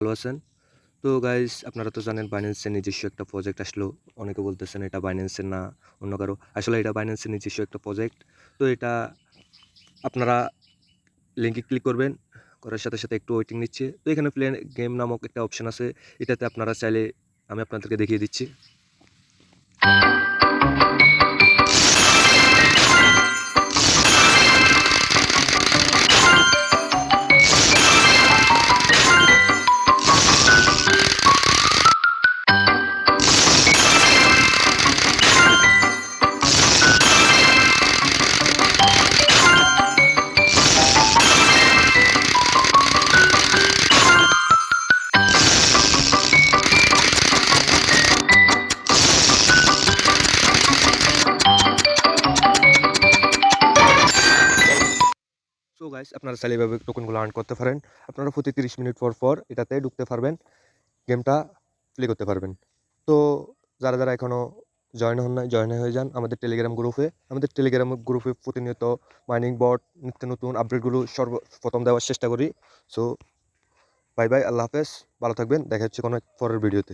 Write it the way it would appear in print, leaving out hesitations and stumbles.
ভালো আছেন? তো গাইস আপনারা তো জানেন বাইন্যান্সের নিজস্ব একটা প্রজেক্ট আসলো। অনেকে বলতেছেন এটা বাইন্যান্সের না অন্য কারো। আসলে এটা বাইন্যান্সের নিজস্ব একটা প্রজেক্ট। তো এটা আপনারা লিঙ্কে ক্লিক করবেন। করার সাথে, সাথে একটু ওয়েটিং নিচ্ছে। তো এখানে প্লে গেম নামক একটা অপশন আছে। এটাতে আপনারা চাইলে আমি আপনাদেরকে দেখিয়ে দিচ্ছি। সো গাইস আপনারা চাইলে এভাবে টোকেনগুলো আর্ন করতে পারেন। আপনারা প্রতি 30 মিনিট পর এটাতে ঢুকতে পারবেন। গেমটা প্লে করতে পারবেন। তো যারা এখনও জয়েন হন নাই, জয়েন হয়ে যান আমাদের টেলিগ্রাম গ্রুপে। আমাদের টেলিগ্রাম গ্রুপে প্রতিনিয়ত মাইনিং বট, নিত্য নতুন আপডেটগুলো সর্বপ্রথম দেওয়ার চেষ্টা করি। সো বাই বাই, আল্লাহ হাফেজ, ভালো থাকবেন। দেখা হচ্ছে কোনো এক পরের ভিডিওতে।